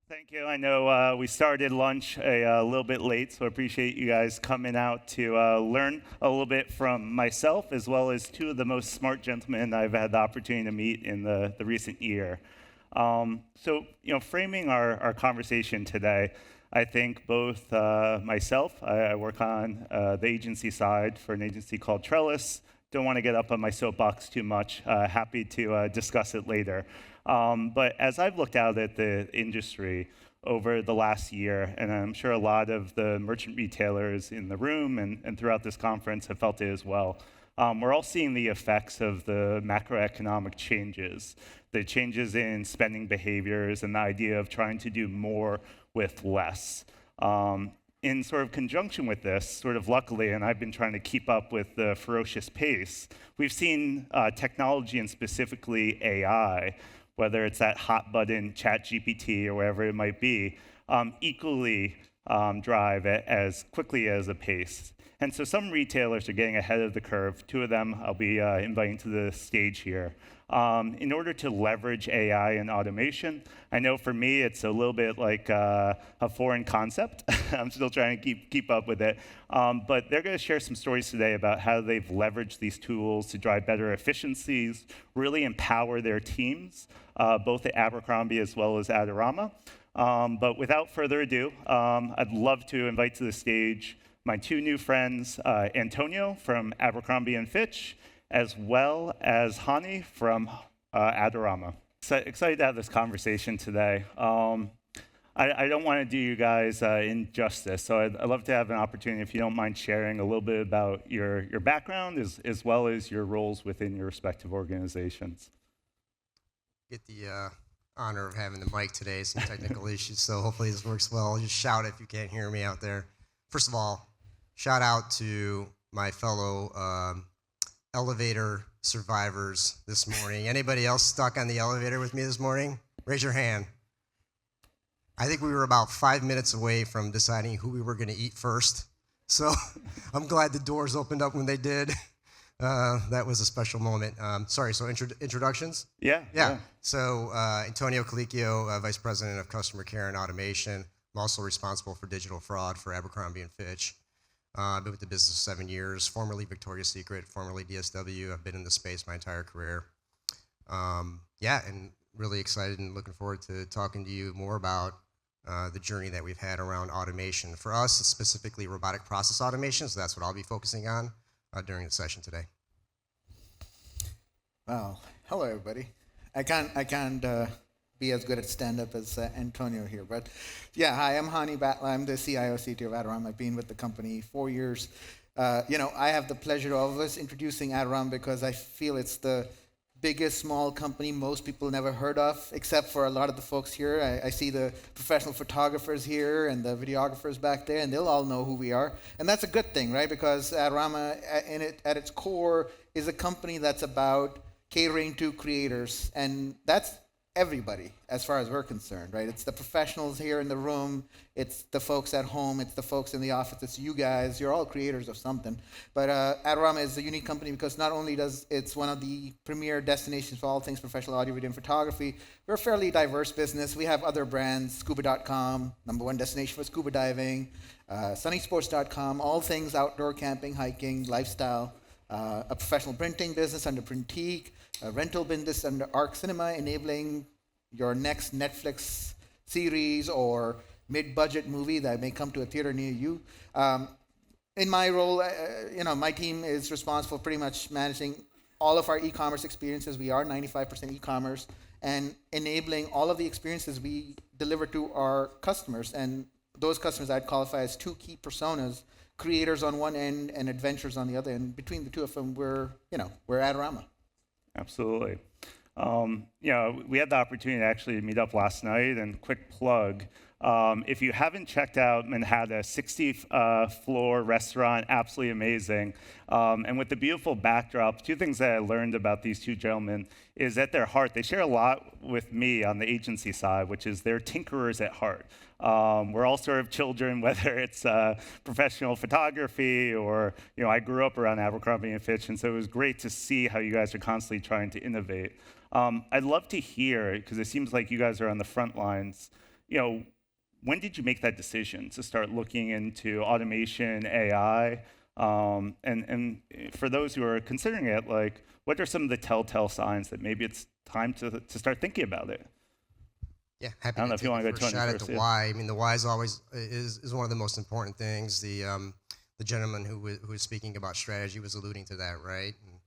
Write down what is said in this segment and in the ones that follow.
Thank you. I know we started lunch a little bit late, so I appreciate you guys coming out to learn a little bit from myself, as well as two of the most smart gentlemen I've had the opportunity to meet in the recent year. Framing our conversation today, I think both myself, I work on the agency side for an agency called Trellis. Don't want to get up on my soapbox too much. Happy to discuss it later. But as I've looked out at the industry over the last year, and I'm sure a lot of the merchant retailers in the room and throughout this conference have felt it as well, we're all seeing the effects of the macroeconomic changes, the changes in spending behaviors, and the idea of trying to do more with less. In sort of conjunction with this, sort of luckily, and I've been trying to keep up with the ferocious pace, we've seen technology and specifically AI, whether it's that hot button ChatGPT or wherever it might be, equally drive it as quickly as a pace. And so some retailers are getting ahead of the curve. Two of them I'll be inviting to the stage here. In order to leverage AI and automation, I know for me it's a little bit like a foreign concept. I'm still trying to keep up with it. But they're going to share some stories today about how they've leveraged these tools to drive better efficiencies, really empower their teams, both at Abercrombie as well as Adorama. But without further ado, I'd love to invite to the stage my two new friends, Antonio from Abercrombie Fitch, as well as Hani from Adorama. So excited to have this conversation today. I don't want to do you guys injustice, so I'd love to have an opportunity, if you don't mind sharing a little bit about your background as well as your roles within your respective organizations. Get the honor of having the mic today, some technical issues, so hopefully this works well. Just shout if you can't hear me out there. First of all, shout out to my fellow elevator survivors this morning. Anybody else stuck on the elevator with me this morning? Raise your hand. I think we were about 5 minutes away from deciding who we were going to eat first. So I'm glad the doors opened up when they did. That was a special moment. Sorry, so introductions? Yeah. So Antonio Colicchio, Vice President of Customer Care and Automation. I'm also responsible for digital fraud for Abercrombie Fitch. I've been with the business 7 years, formerly Victoria's Secret, formerly DSW. I've been in the space my entire career. And really excited and looking forward to talking to you more about the journey that we've had around automation. For us, it's specifically robotic process automation, so that's what I'll be focusing on during the session today. Well, hello everybody. I can't be as good at stand-up as Antonio here, but yeah, hi, I'm Hani Batla. I'm the CIO CTO of Adorama. I've been with the company 4 years. I have the pleasure of always introducing Adorama because I feel it's the biggest small company most people never heard of, except for a lot of the folks here. I see the professional photographers here and the videographers back there, and they'll all know who we are. And that's a good thing, right? Because Adorama, at its core, is a company that's about catering to creators, and that's everybody, as far as we're concerned, right? It's the professionals here in the room, it's the folks at home, it's the folks in the office, it's you guys. You're all creators of something. But Adorama is a unique company because not only does it's one of the premier destinations for all things professional audio, video, and photography, we're a fairly diverse business. We have other brands, scuba.com, #1 destination for scuba diving, sunnysports.com, all things outdoor camping, hiking, lifestyle, a professional printing business under Printique, a rental business under Arc Cinema, enabling your next Netflix series or mid-budget movie that may come to a theater near you. In my role, my team is responsible for pretty much managing all of our e-commerce experiences. We are 95% e-commerce, and enabling all of the experiences we deliver to our customers. And those customers I'd qualify as two key personas: creators on one end and adventurers on the other. And between the two of them, we're Adorama. Absolutely. We had the opportunity to actually meet up last night, and quick plug. If you haven't checked out Manhattan, 60-floor restaurant, absolutely amazing. And with the beautiful backdrop, two things that I learned about these two gentlemen is at their heart, they share a lot with me on the agency side, which is they're tinkerers at heart. We're all sort of children, whether it's professional photography or, I grew up around Abercrombie Fitch, and so it was great to see how you guys are constantly trying to innovate. I'd love to hear, because it seems like you guys are on the front lines, when did you make that decision to start looking into automation, AI? And for those who are considering it, like, what are some of the telltale signs that maybe it's time to start thinking about it? Yeah, happy I don't know to if you take want the to go first Tony shot first. at the Yeah. why. I mean, the why is always is one of the most important things. The gentleman who was speaking about strategy was alluding to that, right? And,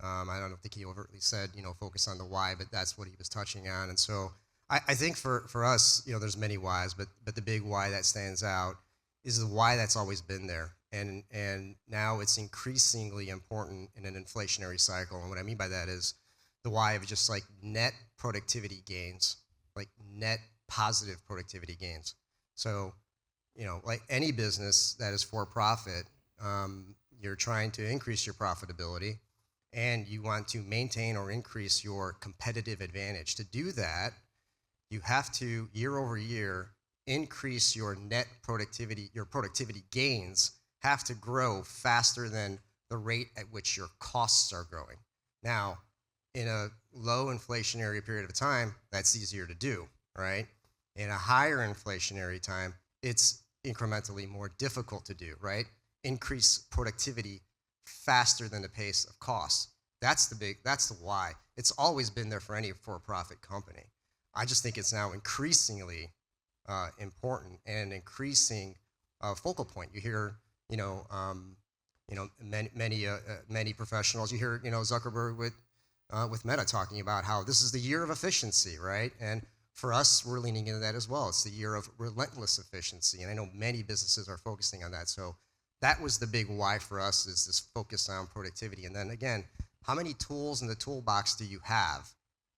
I don't think he overtly said, focus on the why, but that's what he was touching on. And so I think for us, there's many whys, but the big why that stands out is the why that's always been there. And now it's increasingly important in an inflationary cycle. And what I mean by that is the why of just like net productivity gains, like net positive productivity gains. So, like any business that is for profit, you're trying to increase your profitability and you want to maintain or increase your competitive advantage. To do that, you have to, year over year, increase your net productivity. Your productivity gains have to grow faster than the rate at which your costs are growing. Now, in a low inflationary period of time, that's easier to do, right? In a higher inflationary time, it's incrementally more difficult to do, right? Increase productivity faster than the pace of costs. That's the why. It's always been there for any for-profit company. I just think it's now increasingly important and an increasing focal point. You hear, many professionals. You hear, Zuckerberg with Meta talking about how this is the year of efficiency, right? And for us, we're leaning into that as well. It's the year of relentless efficiency, and I know many businesses are focusing on that. So that was the big why for us, is this focus on productivity. And then again, how many tools in the toolbox do you have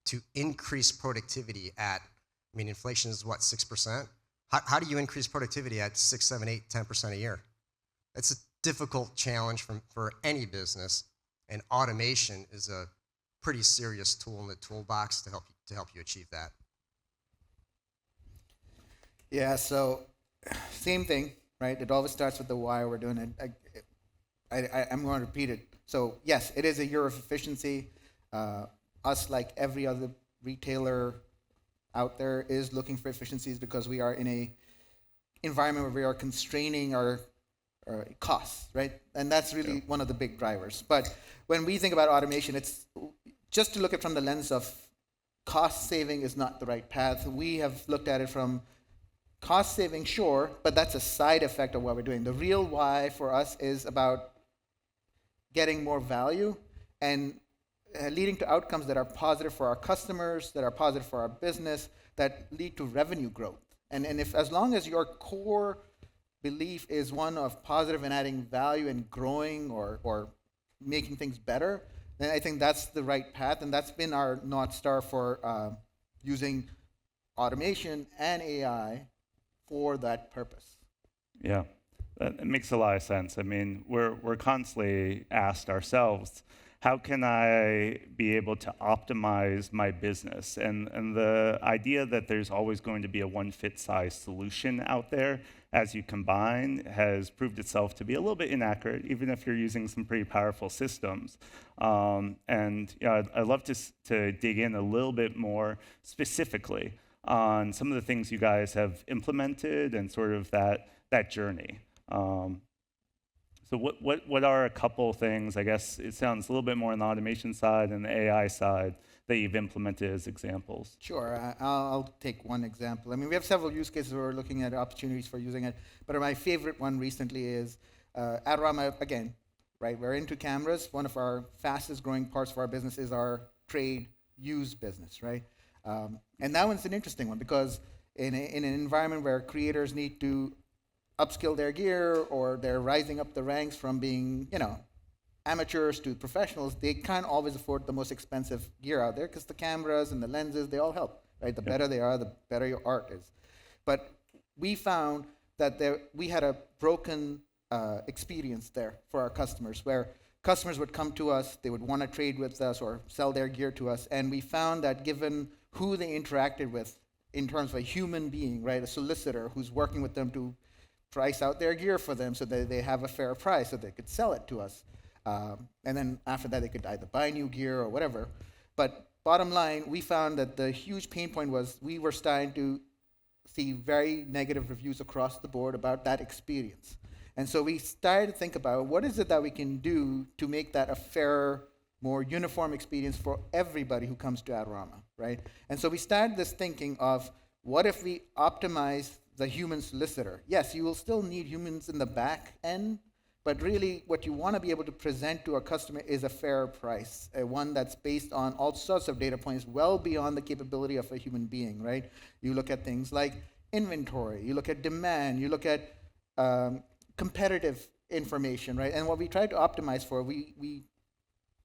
to increase productivity at, inflation is what, 6%? How do you increase productivity at 6, 7, 8, 10% a year? It's a difficult challenge for any business, and automation is a pretty serious tool in the toolbox to help you achieve that. Yeah, so same thing, right? It always starts with the why we're doing it. I'm going to repeat it. So yes, it is a year of efficiency. Us, like every other retailer out there, is looking for efficiencies because we are in a environment where we are constraining our costs, right? And that's really one of the big drivers. But when we think about automation, it's just to look at it from the lens of cost saving is not the right path. We have looked at it from cost saving, sure, but that's a side effect of what we're doing. The real why for us is about getting more value and leading to outcomes that are positive for our customers, that are positive for our business, that lead to revenue growth. And if, as long as your core belief is one of positive and adding value and growing or making things better, then I think that's the right path. And that's been our North Star for using automation and AI for that purpose. Yeah, that makes a lot of sense. I mean, we're constantly asked ourselves, how can I be able to optimize my business? And the idea that there's always going to be a one-fit-size solution out there as you combine has proved itself to be a little bit inaccurate, even if you're using some pretty powerful systems. And I'd love to dig in a little bit more specifically on some of the things you guys have implemented and sort of that journey. So what are a couple things, I guess it sounds a little bit more on the automation side and the AI side, that you've implemented as examples? Sure, I'll take one example. I mean, we have several use cases where we're looking at opportunities for using it, but my favorite one recently is Adorama, again, right? We're into cameras. One of our fastest growing parts of our business is our trade use business, right? And that one's an interesting one because in an environment where creators need to upskill their gear or they're rising up the ranks from being, amateurs to professionals, they can't always afford the most expensive gear out there because the cameras and the lenses, they all help, right? The better they are, the better your art is. But we found that we had a broken experience there for our customers, where customers would come to us, they would want to trade with us or sell their gear to us, and we found that given who they interacted with in terms of a human being, right, a solicitor who's working with them to price out their gear for them so that they have a fair price so they could sell it to us. And then after that, they could either buy new gear or whatever. But bottom line, we found that the huge pain point was we were starting to see very negative reviews across the board about that experience. And so we started to think about what is it that we can do to make that a fairer, more uniform experience for everybody who comes to Adorama, right? And so we started this thinking of what if we optimize the human solicitor? Yes, you will still need humans in the back end, but really what you want to be able to present to a customer is a fair price, one that's based on all sorts of data points well beyond the capability of a human being, right? You look at things like inventory, you look at demand, you look at competitive information, right? And what we tried to optimize for, we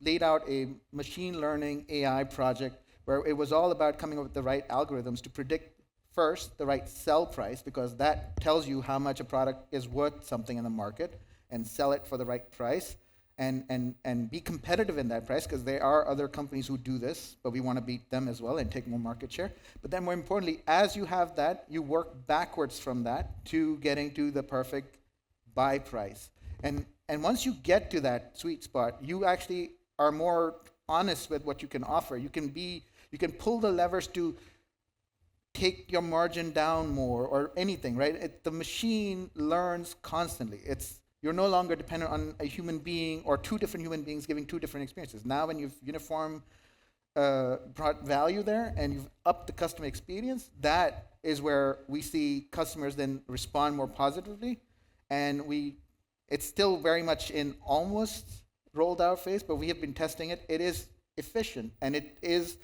laid out a machine learning AI project where it was all about coming up with the right algorithms to predict first the right sell price, because that tells you how much a product is worth something in the market, and sell it for the right price, and be competitive in that price, because there are other companies who do this, but we want to beat them as well and take more market share. But then more importantly, as you have that, you work backwards from that to getting to the perfect buy price. And once you get to that sweet spot, you actually are more honest with what you can offer. You can pull the levers to take your margin down more or anything, right? The machine learns constantly. You're no longer dependent on a human being or two different human beings giving two different experiences. Now when you've uniform brought value there and you've upped the customer experience, that is where we see customers then respond more positively. And it's still very much in almost rolled out phase, but we have been testing it. It is efficient, and it is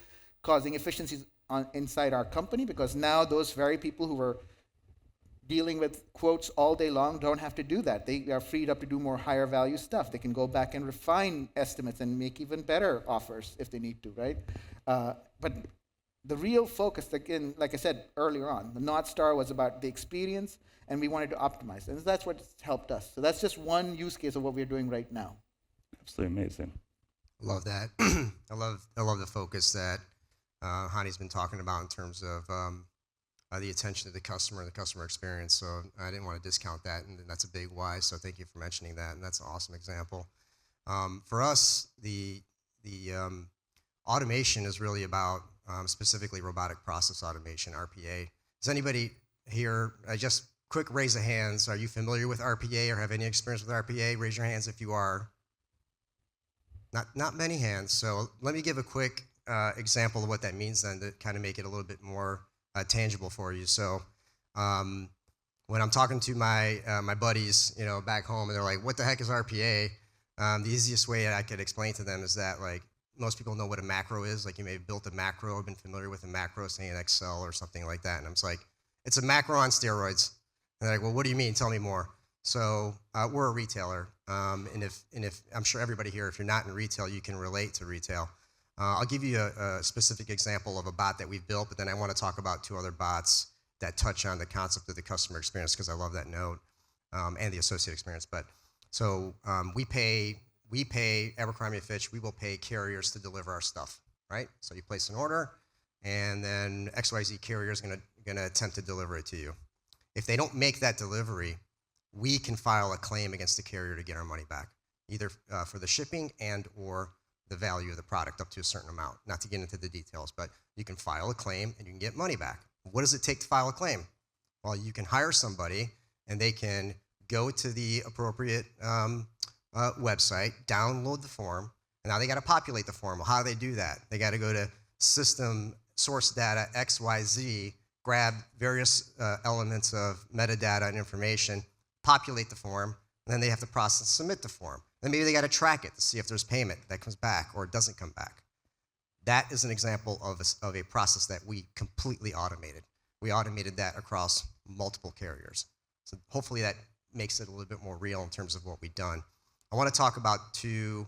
causing efficiencies inside our company, because now those very people who were dealing with quotes all day long don't have to do that. They are freed up to do more higher value stuff. They can go back and refine estimates and make even better offers if they need to, right? But the real focus, again, like I said earlier on, the North Star was about the experience, and we wanted to optimize. And that's what's helped us. So that's just one use case of what we're doing right now. Absolutely amazing. Love that. I love the focus that Hani's been talking about in terms of the attention to the customer and the customer experience. So I didn't want to discount that, and that's a big why. So thank you for mentioning that, and that's an awesome example. For us, the automation is really about specifically robotic process automation, RPA. Does anybody here, just quick raise of hands, are you familiar with RPA or have any experience with RPA? Raise your hands if you are. Not many hands. So let me give a quick example of what that means then, to kind of make it a little bit more tangible for you. So when I'm talking to my buddies, back home, and they're like, "What the heck is RPA?" The easiest way I could explain to them is that, like, most people know what a macro is. Like, you may have built a macro, been familiar with a macro, say in Excel or something like that. And I'm just like, it's a macro on steroids. And they're like, "Well, what do you mean? Tell me more." So we're a retailer, and if I'm sure everybody here, if you're not in retail, you can relate to retail. I'll give you a specific example of a bot that we've built, but then I want to talk about two other bots that touch on the concept of the customer experience, because I love that note, and the associate experience. But so we pay Abercrombie Fitch. We will pay carriers to deliver our stuff, right? So you place an order, and then XYZ carrier is going to attempt to deliver it to you. If they don't make that delivery, we can file a claim against the carrier to get our money back, either for the shipping and or the value of the product up to a certain amount. Not to get into the details, but you can file a claim and you can get money back. What does it take to file a claim? Well, you can hire somebody and they can go to the appropriate website, download the form, and now they got to populate the form. Well, how do they do that? They got to go to system source data XYZ, grab various elements of metadata and information, populate the form, and then they have to process and submit the form. Then maybe they got to track it to see if there's payment that comes back or it doesn't come back. That is an example of a process that we completely automated. We automated that across multiple carriers. So hopefully that makes it a little bit more real in terms of what we've done. I want to talk about two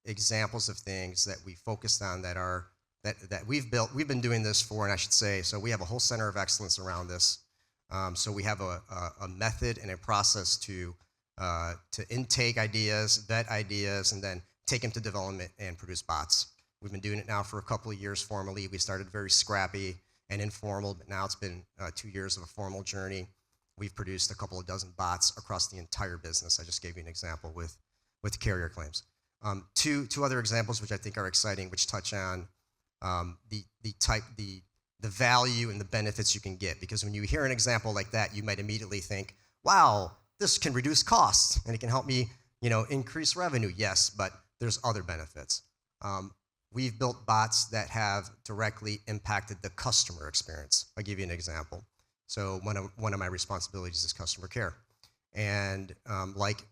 examples of things that we focused on that we've built. We've been doing this for, and I should say, so we have a whole center of excellence around this. So we have a method and a process to intake ideas, vet ideas, and then take them to development and produce bots. We've been doing it now for a couple of years formally. We started very scrappy and informal, but now it's been 2 years of a formal journey. We've produced a couple of dozen bots across the entire business. I just gave you an example with carrier claims. Two other examples which I think are exciting, which touch on the the value and the benefits you can get. Because when you hear an example like that, you might immediately think, wow, this can reduce costs and it can help me, increase revenue. Yes, but there's other benefits. We've built bots that have directly impacted the customer experience. I'll give you an example. So one of my responsibilities is customer care. And like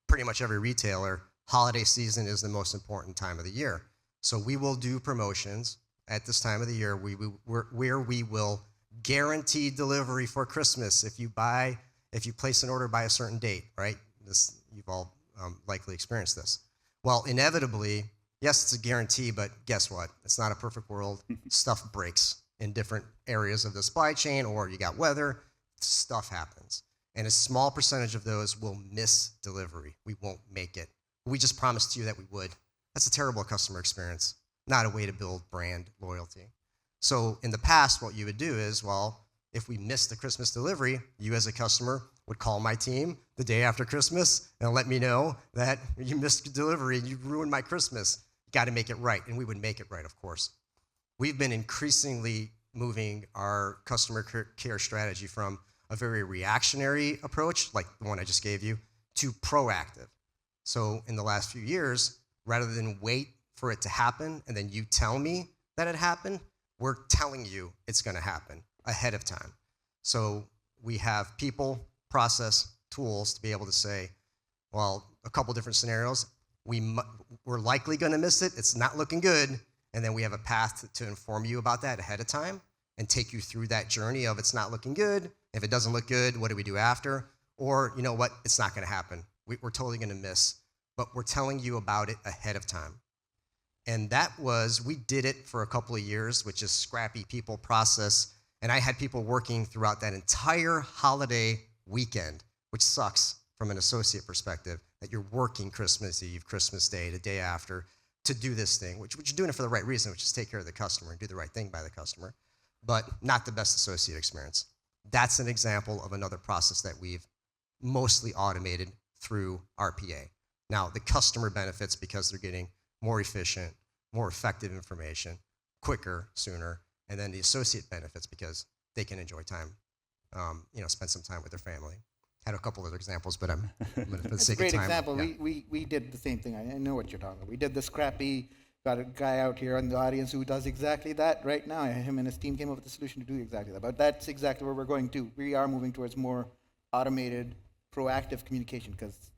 pretty much every retailer, holiday season is the most important time of the year. So we will do promotions at this time of the year where we will guarantee delivery for Christmas if you place an order by a certain date, right? You've all likely experienced this. Well, inevitably, yes, it's a guarantee, but guess what? It's not a perfect world. Stuff breaks in different areas of the supply chain, or you got weather, stuff happens. And a small percentage of those will miss delivery. We won't make it. We just promised you that we would. That's a terrible customer experience, not a way to build brand loyalty. So in the past, what you would do is, well, if we missed the Christmas delivery, you as a customer would call my team the day after Christmas and let me know that you missed delivery and you ruined my Christmas. You got to make it right, and we would make it right, of course. We've been increasingly moving our customer care strategy from a very reactionary approach, like the one I just gave you, to proactive. So in the last few years, rather than wait for it to happen and then you tell me that it happened, we're telling you it's going to happen ahead of time. So we have people, process, tools to be able to say, well, a couple different scenarios. We're likely going to miss it. It's not looking good. And then we have a path to inform you about that ahead of time and take you through that journey of it's not looking good. If it doesn't look good, what do we do after? Or, you know what, it's not going to happen. We're totally going to miss. But we're telling you about it ahead of time. And we did it for a couple of years, which is scrappy people process. And I had people working throughout that entire holiday weekend, which sucks from an associate perspective, that you're working Christmas Eve, Christmas Day, the day after, to do this thing, which you're doing it for the right reason, which is take care of the customer and do the right thing by the customer, but not the best associate experience. That's an example of another process that we've mostly automated through RPA. Now, the customer benefits because they're getting more efficient, more effective information, quicker, sooner, and then the associate benefits because they can enjoy time, spend some time with their family. Had a couple other examples, but I'm going to, for the sake of time. That's a great example. Yeah. We did the same thing. I know what you're talking about. We did the scrappy, got a guy out here in the audience who does exactly that right now. Him and his team came up with a solution to do exactly that. But that's exactly where we're going to. We are moving towards more automated, proactive communication because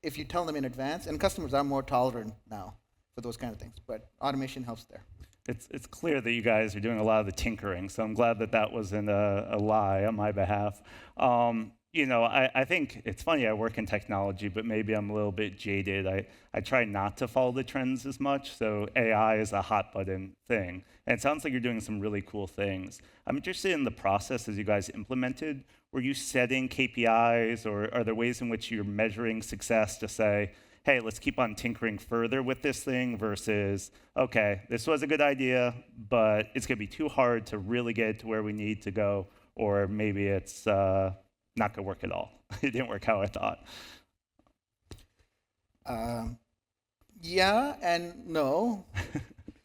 if you tell them in advance, and customers are more tolerant now for those kind of things, but automation helps there. It's clear that you guys are doing a lot of the tinkering, so I'm glad that wasn't a lie on my behalf. I think it's funny, I work in technology, but maybe I'm a little bit jaded. I try not to follow the trends as much, so AI is a hot button thing. And it sounds like you're doing some really cool things. I'm interested in the process as you guys implemented. Were you setting KPIs, or are there ways in which you're measuring success to say, hey, let's keep on tinkering further with this thing versus, okay, this was a good idea, but it's going to be too hard to really get it to where we need to go, or maybe it's not going to work at all. It didn't work how I thought. Yeah and no,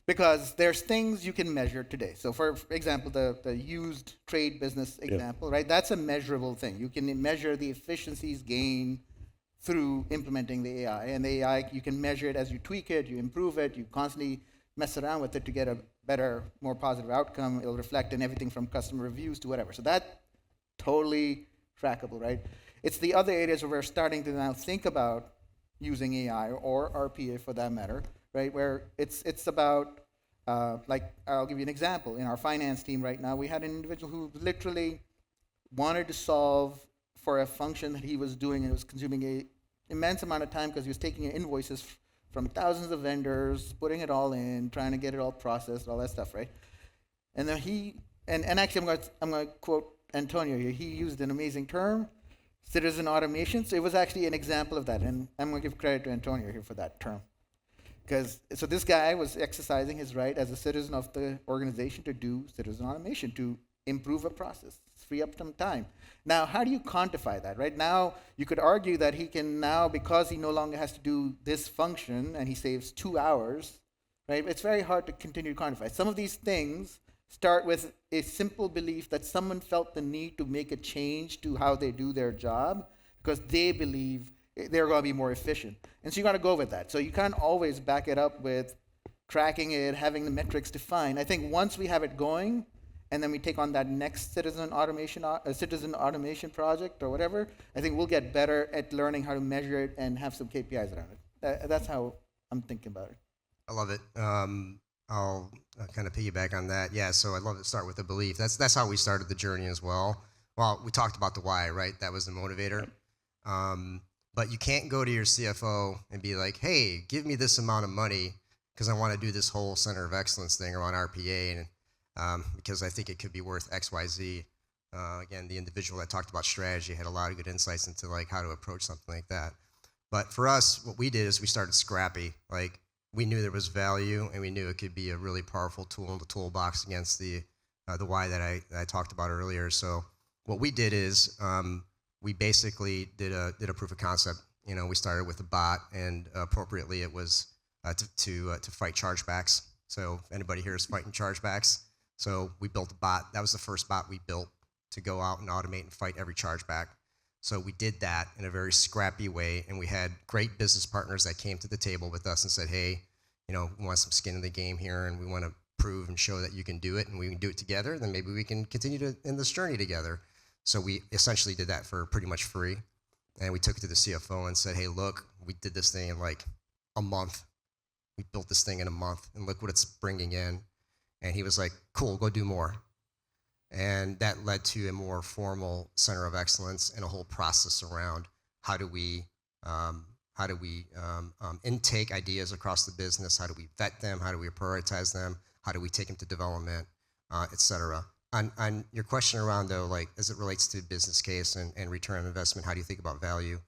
because there's things you can measure today. So for example, the used trade business example, right? That's a measurable thing. You can measure the efficiencies gained through implementing the AI. And the AI, you can measure it as you tweak it, you improve it, you constantly mess around with it to get a better, more positive outcome. It'll reflect in everything from customer reviews to whatever. So that's totally trackable, right? It's the other areas where we're starting to now think about using AI or RPA for that matter, right? Where it's about, like, I'll give you an example. In our finance team right now, we had an individual who literally wanted to solve for a function that he was doing, and it was consuming an immense amount of time because he was taking invoices from thousands of vendors, putting it all in, trying to get it all processed, all that stuff, right? And then actually I'm going to quote Antonio here. He used an amazing term, citizen automation. So it was actually an example of that, and I'm going to give credit to Antonio here for that term. So this guy was exercising his right as a citizen of the organization to do citizen automation, to improve a process, free up some time. Now, how do you quantify that, right? Now, you could argue that he can now, because he no longer has to do this function and he saves 2 hours, right? It's very hard to continue to quantify. Some of these things, start with a simple belief that someone felt the need to make a change to how they do their job because they believe they're going to be more efficient. And so you got to go with that. So you can't always back it up with tracking it, having the metrics defined. I think once we have it going, and then we take on that next citizen automation project or whatever, I think we'll get better at learning how to measure it and have some KPIs around it. That's how I'm thinking about it. I love it. I'll kind of piggyback on that. Yeah, so I'd love to start with the belief. That's how we started the journey as well. Well, we talked about the why, right? That was the motivator. But you can't go to your CFO and be like, hey, give me this amount of money because I want to do this whole center of excellence thing around RPA, and because I think it could be worth X, Y, Z. Again, the individual that talked about strategy had a lot of good insights into like how to approach something like that. But for us, what we did is we started scrappy. Like, we knew there was value, and we knew it could be a really powerful tool in the toolbox against the why that I talked about earlier. So what we did is we basically did a proof of concept. You know, we started with a bot, and appropriately it was to fight chargebacks. So if anybody here is fighting chargebacks, so we built a bot. That was the first bot we built to go out and automate and fight every chargeback. So we did that in a very scrappy way, and we had great business partners that came to the table with us and said, hey, you know, we want some skin in the game here, and we want to prove and show that you can do it, and we can do it together, then maybe we can continue in this journey together. So we essentially did that for pretty much free, and we took it to the CFO and said, hey, look, we did this thing in like a month. We built this thing in a month, and look what it's bringing in. And he was like, cool, go do more. And that led to a more formal center of excellence and a whole process around how do we intake ideas across the business, how do we vet them, how do we prioritize them, how do we take them to development, et cetera. On your question around, though, like as it relates to business case and return on investment, how do you think about value?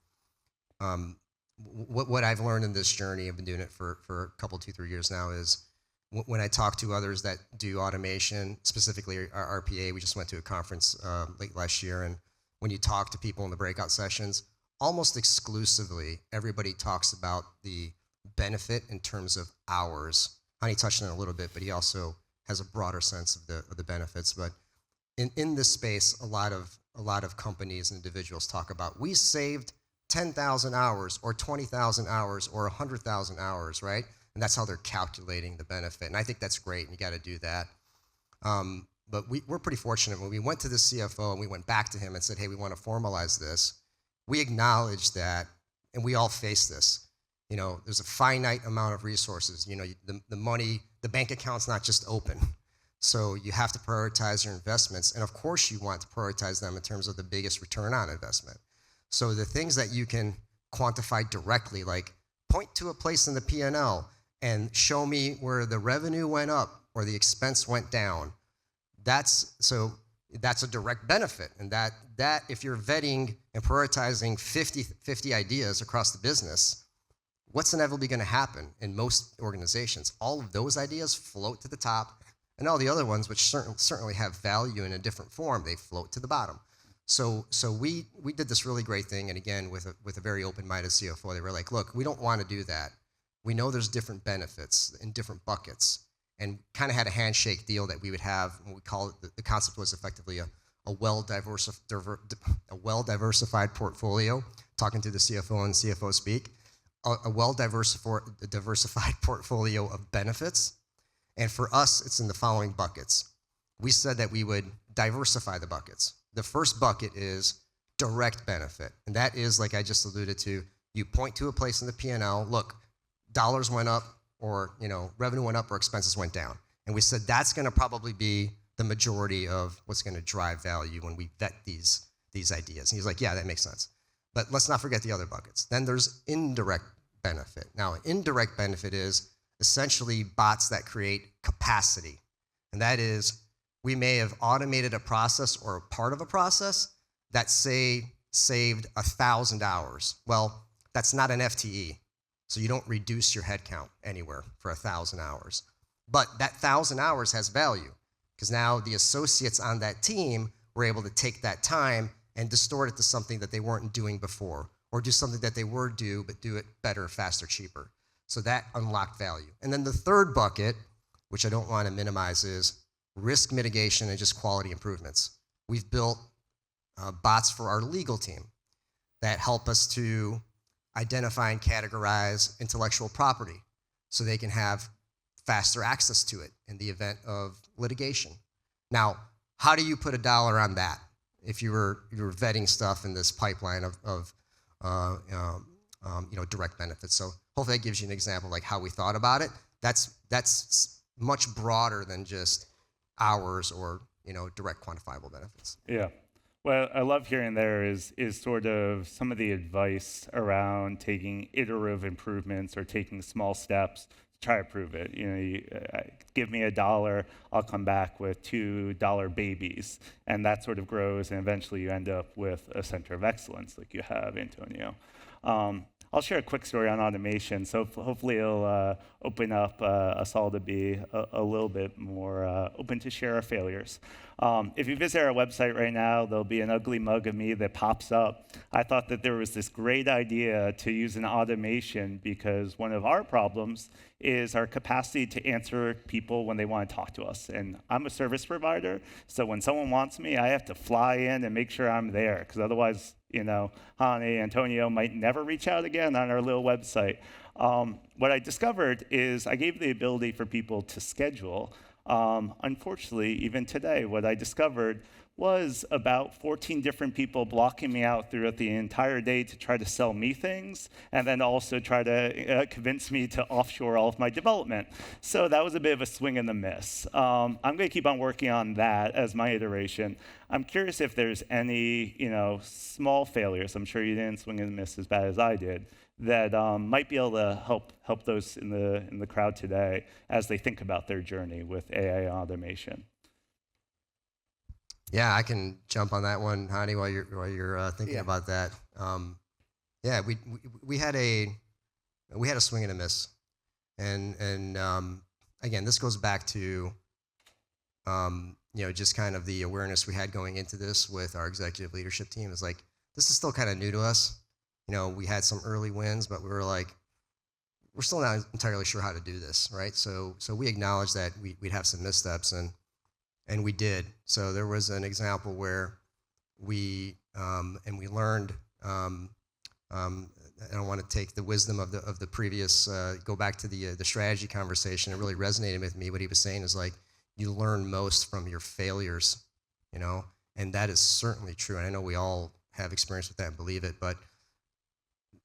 What I've learned in this journey, I've been doing it for a couple, 2-3 years now, is when I talk to others that do automation, specifically our RPA, we just went to a conference late last year, and when you talk to people in the breakout sessions, almost exclusively, everybody talks about the benefit in terms of hours. Hani touched on it a little bit, but he also has a broader sense of the benefits. But in this space, a lot of companies and individuals talk about, we saved 10,000 hours or 20,000 hours or 100,000 hours, right? And that's how they're calculating the benefit. And I think that's great, and you got to do that. But we're pretty fortunate. When we went to the CFO and we went back to him and said, hey, we want to formalize this, we acknowledge that, and we all face this. You know, there's a finite amount of resources. You know, the money, the bank account's not just open. So you have to prioritize your investments. And of course you want to prioritize them in terms of the biggest return on investment. So the things that you can quantify directly, like point to a place in the P&L and show me where the revenue went up or the expense went down, that's a direct benefit. And that if you're vetting and prioritizing 50 ideas across the business, what's inevitably going to happen in most organizations? All of those ideas float to the top, and all the other ones, which certainly have value in a different form, they float to the bottom. So we did this really great thing, and again, with a very open-minded CFO, they were like, look, we don't want to do that. We know there's different benefits in different buckets, and kind of had a handshake deal that we would have, and we call it, the concept was effectively a well-diversified portfolio, talking to the CFO and CFO speak, a well-diversified portfolio of benefits. And for us, it's in the following buckets. We said that we would diversify the buckets. The first bucket is direct benefit. And that is, like I just alluded to, you point to a place in the P&L, look, dollars went up, or revenue went up, or expenses went down. And we said that's going to probably be the majority of what's going to drive value when we vet these ideas. And he's like, yeah, that makes sense. But let's not forget the other buckets. Then there's indirect benefit. Now, indirect benefit is essentially bots that create capacity. And that is, we may have automated a process or a part of a process that, say, saved 1,000 hours. Well, that's not an FTE. So you don't reduce your headcount anywhere for 1,000 hours. But that 1,000 hours has value, because now the associates on that team were able to take that time and distort it to something that they weren't doing before, or do something that they were do, but do it better, faster, cheaper. So that unlocked value. And then the third bucket, which I don't want to minimize, is risk mitigation, and just quality improvements. We've built bots for our legal team that help us to identify and categorize intellectual property so they can have faster access to it in the event of litigation. Now, how do you put a dollar on that if you were vetting stuff in this pipeline of direct benefits? So hopefully that gives you an example of like how we thought about it. That's much broader than just hours or direct quantifiable benefits. Yeah. What I love hearing there is sort of some of the advice around taking iterative improvements or taking small steps to try to prove it. Give me $1, I'll come back with $2 babies, and that sort of grows, and eventually you end up with a center of excellence like you have, Antonio. I'll share a quick story on automation, so hopefully it'll open up us all to be a little bit more open to share our failures. If you visit our website right now, there'll be an ugly mug of me that pops up. I thought that there was this great idea to use an automation because one of our problems is our capacity to answer people when they want to talk to us. And I'm a service provider, so when someone wants me, I have to fly in and make sure I'm there, because otherwise, Hani, Antonio might never reach out again on our little website. What I discovered is I gave the ability for people to schedule. Unfortunately, even today, what I discovered was about 14 different people blocking me out throughout the entire day to try to sell me things, and then also try to convince me to offshore all of my development. So that was a bit of a swing and a miss. I'm going to keep on working on that as my iteration. I'm curious if there's any small failures, I'm sure you didn't swing and miss as bad as I did, that might be able to help those in the crowd today as they think about their journey with AI automation. Yeah, I can jump on that one, Hani, while you're thinking about that. We had a swing and a miss, and again, this goes back to just kind of the awareness we had going into this with our executive leadership team. Is like, this is still kind of new to us. We had some early wins, but we were like, we're still not entirely sure how to do this, right? So we acknowledged that we'd have some missteps, and we did. So there was an example where we learned. I don't want to take the wisdom of the previous. Go back to the strategy conversation. It really resonated with me. What he was saying is like, you learn most from your failures, and that is certainly true. And I know we all have experience with that and believe it. But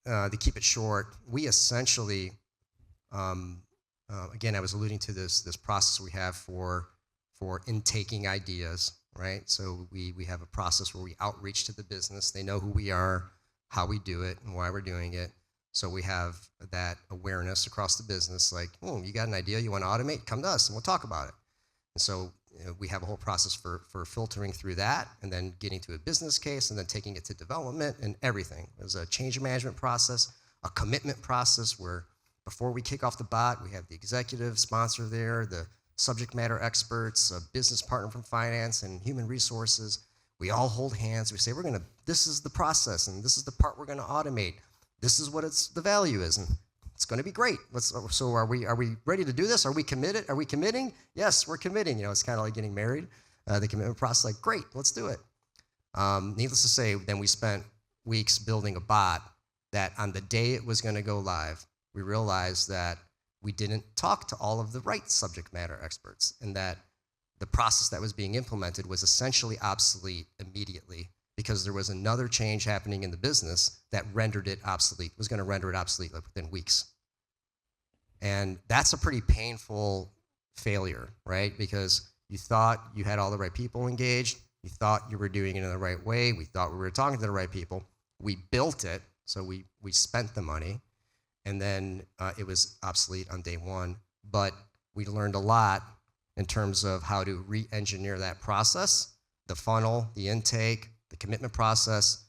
to keep it short, we essentially, again, I was alluding to this process we have for intaking ideas, right? So we have a process where we outreach to the business. They know who we are, how we do it, and why we're doing it. So we have that awareness across the business, like, oh, you got an idea you want to automate? Come to us and we'll talk about it. And so we have a whole process for filtering through that, and then getting to a business case, and then taking it to development and everything. There's a change management process, a commitment process where before we kick off the bot, we have the executive sponsor there, the subject matter experts, a business partner from finance and human resources. We all hold hands. We say, this is the process, and this is the part we're going to automate. This is what the value is, and it's going to be great. So are we ready to do this? Are we committed? Are we committing? Yes, we're committing. It's kind of like getting married. The commitment process, like, great, let's do it. Needless to say, then we spent weeks building a bot that on the day it was going to go live, we realized that we didn't talk to all of the right subject matter experts, and that the process that was being implemented was essentially obsolete immediately because there was another change happening in the business that rendered it obsolete, was going to render it obsolete within weeks. And that's a pretty painful failure, right? Because you thought you had all the right people engaged, you thought you were doing it in the right way, we thought we were talking to the right people, we built it, so we spent the money, and then it was obsolete on day one. But we learned a lot in terms of how to re-engineer that process, the funnel, the intake, the commitment process,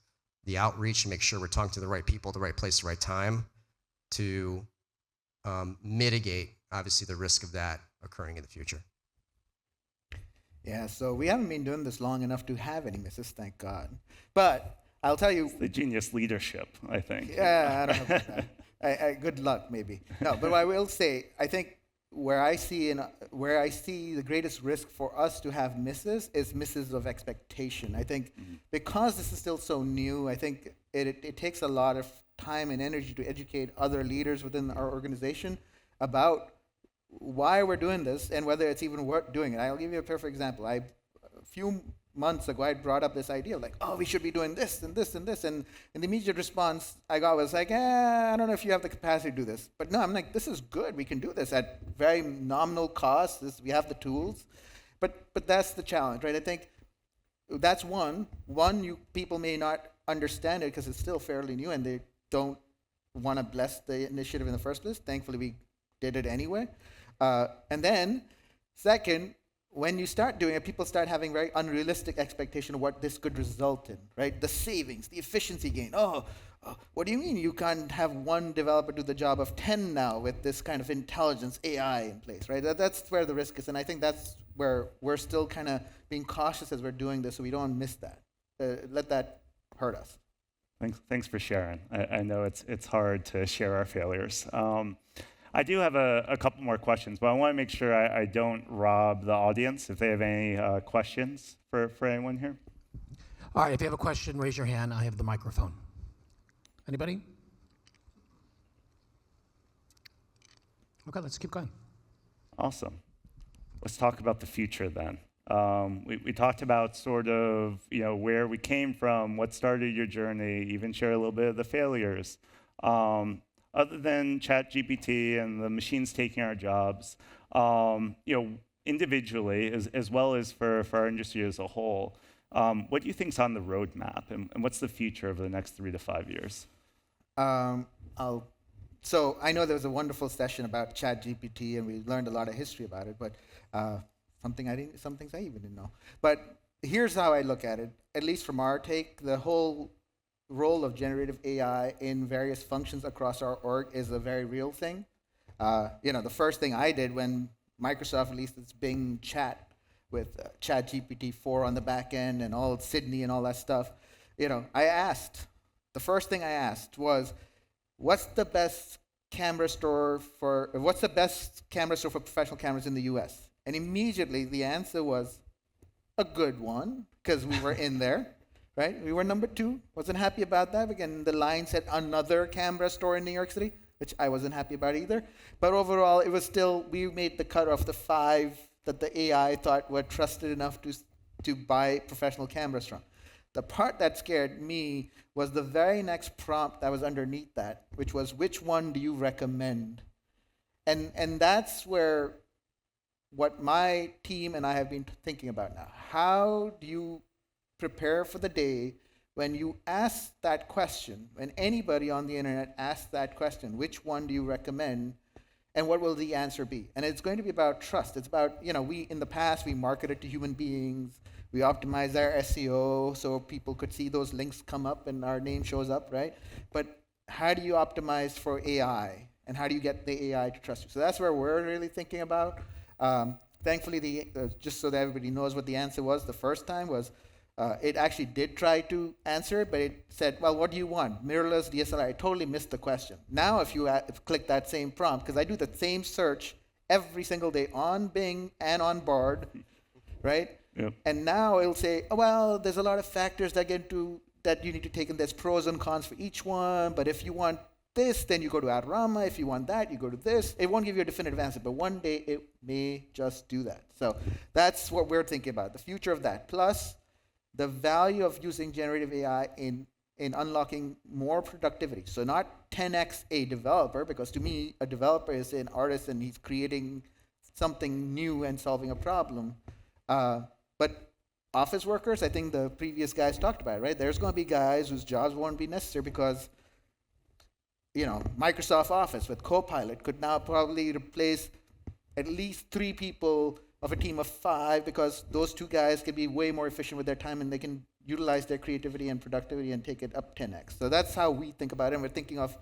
the outreach, and make sure we're talking to the right people, the right place, the right time, to mitigate, obviously, the risk of that occurring in the future. Yeah, so we haven't been doing this long enough to have any misses, thank God. But I'll tell you. It's the genius leadership, I think. Yeah, I don't know about that. Good luck, maybe. No, but I will say, I think where I see the greatest risk for us to have misses is misses of expectation. I think because this is still so new, I think it takes a lot of time and energy to educate other leaders within our organization about why we're doing this and whether it's even worth doing it. I'll give you a perfect example. A few months ago, I brought up this idea of like, oh, we should be doing this and this and this. And the immediate response I got was like, I don't know if you have the capacity to do this. But no, I'm like, this is good. We can do this at very nominal cost. We have the tools. But that's the challenge, right? I think that's one. People may not understand it because it's still fairly new and they don't want to bless the initiative in the first place. Thankfully, we did it anyway. And then, second, when you start doing it, people start having very unrealistic expectation of what this could result in, right? The savings, the efficiency gain. What do you mean you can't have one developer do the job of 10 now with this kind of intelligence, AI in place, right? That's where the risk is, and I think that's where we're still kind of being cautious as we're doing this so we don't miss that. Let that hurt us. Thanks for sharing. I know it's hard to share our failures. I do have a couple more questions, but I want to make sure I don't rob the audience if they have any questions for anyone here. All right, if you have a question, raise your hand. I have the microphone. Anybody? Okay, let's keep going. Awesome. Let's talk about the future then. We talked about sort of where we came from, what started your journey, even share a little bit of the failures. Other than ChatGPT and the machines taking our jobs, individually as well as for our industry as a whole, what do you think's on the roadmap, and what's the future over the next 3 to 5 years? So I know there was a wonderful session about ChatGPT, and we learned a lot of history about it, but some things I even didn't know. But here's how I look at it, at least from our take. The whole role of generative AI in various functions across our org is a very real thing. The first thing I did when Microsoft released its Bing chat with ChatGPT 4 on the back end and all Sydney and all that stuff, the first thing I asked was, what's the best camera store for professional cameras in the US? And immediately the answer was a good one, because we were in there. Right? We were number 2. Wasn't happy about that. Again, the line said another camera store in New York City, which I wasn't happy about either. But overall, it was still, we made the cut of the 5 that the AI thought were trusted enough to buy professional cameras from. The part that scared me was the very next prompt that was underneath that, which was, which one do you recommend? And that's where what my team and I have been thinking about now. How do you prepare for the day when you ask that question, when anybody on the internet asks that question, which one do you recommend, and what will the answer be? And it's going to be about trust. It's about, in the past, we marketed to human beings. We optimized our SEO so people could see those links come up and our name shows up, right? But how do you optimize for AI? And how do you get the AI to trust you? So that's where we're really thinking about. Thankfully, just so that everybody knows what the answer was the first time was, it actually did try to answer it, but it said, well, what do you want? Mirrorless, DSLR. I totally missed the question. Now, if you click that same prompt, because I do the same search every single day on Bing and on Bard, right? Yep. And now it'll say, oh, well, there's a lot of factors that you need to take in. There's pros and cons for each one, but if you want this, then you go to Adorama. If you want that, you go to this. It won't give you a definitive answer, but one day it may just do that. So that's what we're thinking about, the future of that. Plus, the value of using generative AI in unlocking more productivity. So not 10x a developer, because to me, a developer is an artist and he's creating something new and solving a problem. But office workers, I think the previous guys talked about it, right? There's going to be guys whose jobs won't be necessary because, Microsoft Office with Copilot could now probably replace at least 3 people of a team of 5, because those 2 guys can be way more efficient with their time and they can utilize their creativity and productivity and take it up 10x. So that's how we think about it. And we're thinking of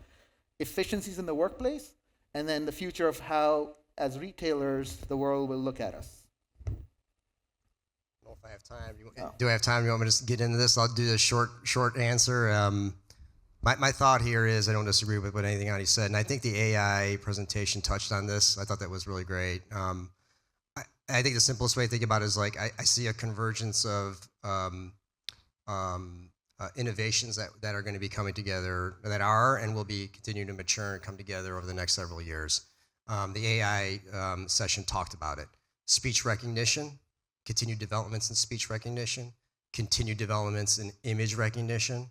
efficiencies in the workplace and then the future of how, as retailers, the world will look at us. I don't know if I have time. Do I have time? You want me to just get into this? I'll do the short answer. My thought here is I don't disagree with what anything Hani said, and I think the AI presentation touched on this. I thought that was really great. I think the simplest way to think about it is like I see a convergence of innovations that are going to be coming together, that are and will be continuing to mature and come together over the next several years. The AI session talked about it. Speech recognition, continued developments in speech recognition, continued developments in image recognition,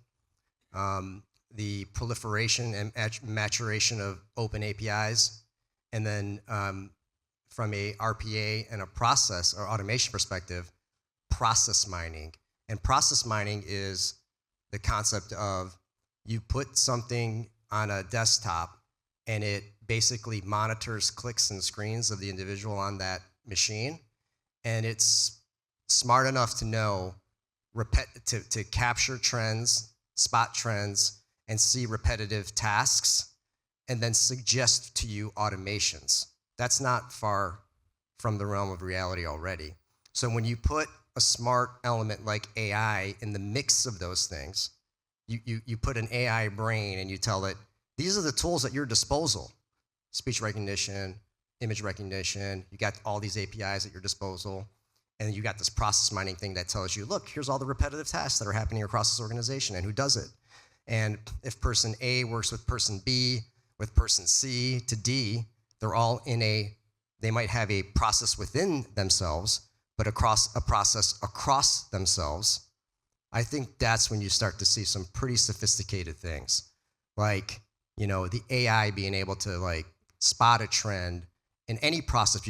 the proliferation and maturation of open APIs, and then from a RPA and a process or automation perspective, process mining. And process mining is the concept of you put something on a desktop and it basically monitors clicks and screens of the individual on that machine, and it's smart enough to know to capture trends, spot trends, and see repetitive tasks, and then suggest to you automations. That's not far from the realm of reality already. So when you put a smart element like AI in the mix of those things, you put an AI brain and you tell it, these are the tools at your disposal. Speech recognition, image recognition, you got all these APIs at your disposal, and you got this process mining thing that tells you, look, here's all the repetitive tasks that are happening across this organization and who does it. And if person A works with person B, with person C to D, they're all they might have a process within themselves, but across a process across themselves. I think that's when you start to see some pretty sophisticated things. Like, the AI being able to like spot a trend in any process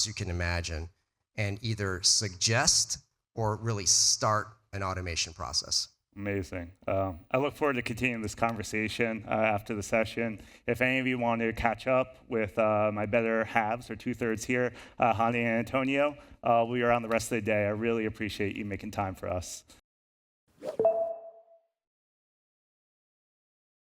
you can imagine and either suggest or really start an automation process. Amazing. I look forward to continuing this conversation after the session. If any of you want to catch up with my better halves or two-thirds here, Hani and Antonio, we are on the rest of the day. I really appreciate you making time for us.